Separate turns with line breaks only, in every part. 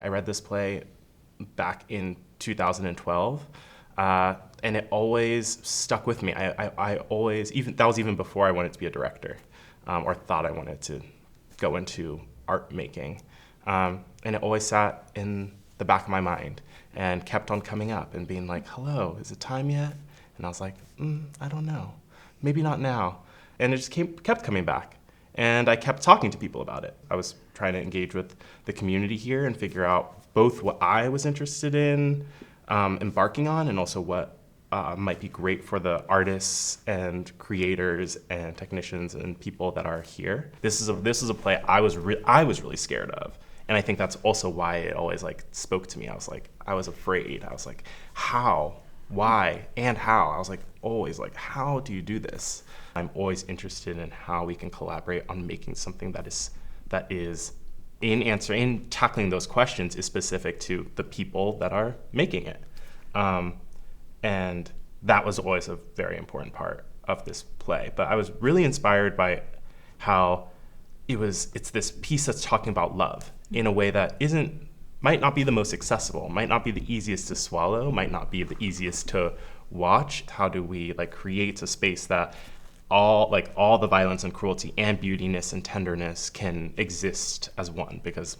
I read this play back in 2012, and it always stuck with me. I always, even that was even before I wanted to be a director, or thought I wanted to go into art making. And it always sat in the back of my mind and kept on coming up and being like, hello, is it time yet? And I was like, I don't know, maybe not now. And it just kept coming back. And I kept talking to people about it. I was trying to engage with the community here and figure out both what I was interested in embarking on, and also what might be great for the artists and creators and technicians and people that are here. This is a play I was really scared of, and I think that's also why it always like spoke to me. I was afraid. I was like, how, why, and how. I was like always like, how do you do this? I'm always interested in how we can collaborate on making something that is in tackling those questions is specific to the people that are making it. And that was always a very important part of this play. But I was really inspired by how it's this piece that's talking about love in a way that might not be the most accessible, might not be the easiest to swallow, might not be the easiest to watch. How do we like create a space that all the violence and cruelty and beautiness and tenderness can exist as one? Because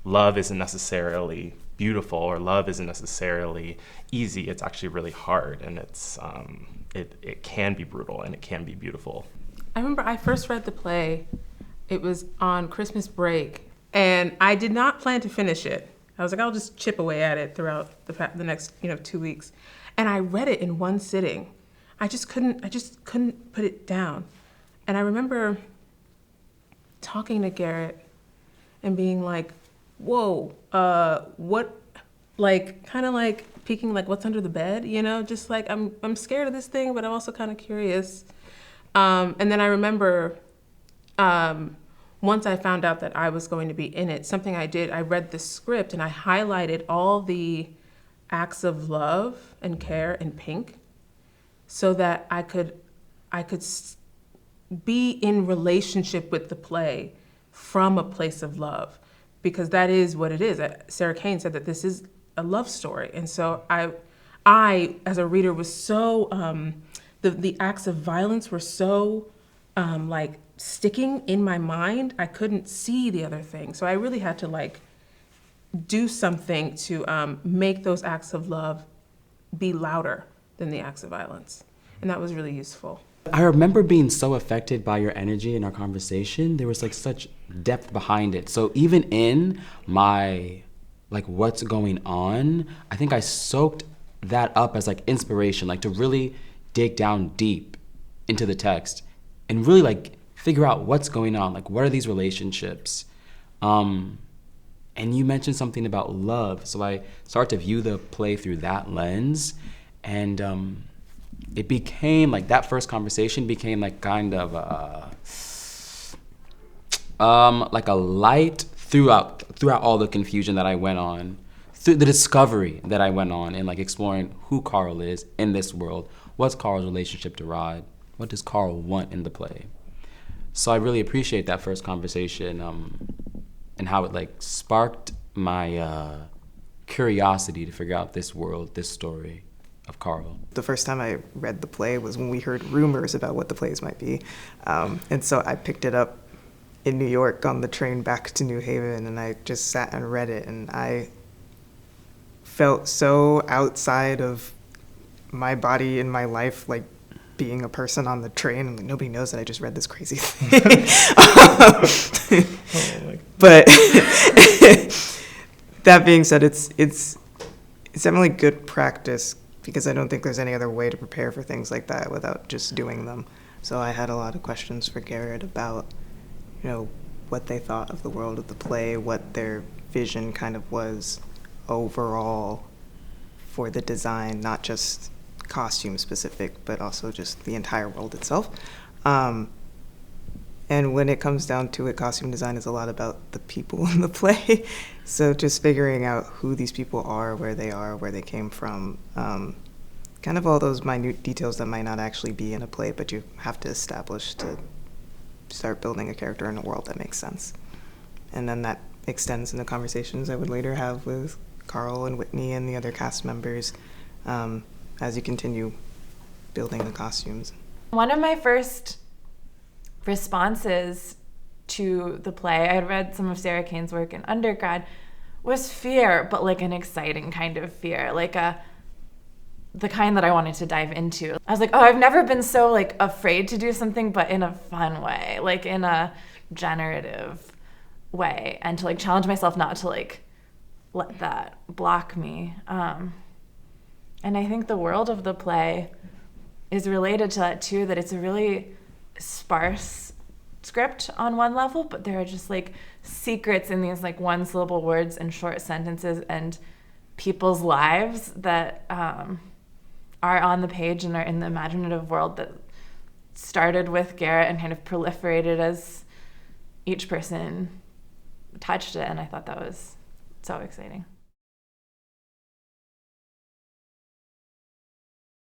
love isn't necessarily beautiful, or love isn't necessarily easy. It's actually really hard, and it can be brutal, and it can be beautiful.
I remember I first read the play, it was on Christmas break, and I did not plan to finish it. I was like, I'll just chip away at it throughout the next 2 weeks. And I read it in one sitting. I just couldn't put it down. And I remember talking to Garrett and being like, whoa, what, like, kind of like peeking, like, what's under the bed, just like, I'm scared of this thing, but I'm also kind of curious. And then I remember once I found out that I was going to be in it, something I did, I read the script and I highlighted all the acts of love and care in pink, so that I could be in relationship with the play from a place of love, because that is what it is. Sarah Kane said that this is a love story, and so I as a reader was so the acts of violence were so like sticking in my mind. I couldn't see the other thing, so I really had to like do something to make those acts of love be louder than the acts of violence. And that was really useful.
I remember being so affected by your energy in our conversation. There was like such depth behind it. So even in my like what's going on, I think I soaked that up as like inspiration, like to really dig down deep into the text and really like figure out what's going on, like what are these relationships? And you mentioned something about love, so I started to view the play through that lens. And it became like that first conversation became like kind of like a light throughout all the confusion that I went on, through the discovery that I went on, and like exploring who Karl is in this world. What's Karl's relationship to Rod? What does Karl want in the play? So I really appreciate that first conversation and how it like sparked my curiosity to figure out this world, this story of Karl.
The first time I read the play was when we heard rumors about what the plays might be. And so I picked it up in New York on the train back to New Haven, and I just sat and read it, and I felt so outside of my body and my life, like being a person on the train. And like, nobody knows that I just read this crazy thing. But that being said, it's definitely good practice, because I don't think there's any other way to prepare for things like that without just doing them. So I had a lot of questions for Garrett about, what they thought of the world of the play, what their vision kind of was overall for the design, not just costume specific, but also just the entire world itself. And when it comes down to it, costume design is a lot about the people in the play. So just figuring out who these people are, where they came from, kind of all those minute details that might not actually be in a play, but you have to establish to start building a character in a world that makes sense. And then that extends into conversations I would later have with Karl and Whitney and the other cast members as you continue building the costumes.
One of my first responses to the play, I had read some of Sarah Kane's work in undergrad, was fear, but like an exciting kind of fear, like the kind that I wanted to dive into. I was like, oh, I've never been so like afraid to do something, but in a fun way, like in a generative way, and to like challenge myself not to like let that block me. And I think the world of the play is related to that too, that it's a really sparse script on one level, but there are just like secrets in these like one syllable words and short sentences and people's lives that are on the page and are in the imaginative world that started with Garrett and kind of proliferated as each person touched it. And I thought that was so exciting.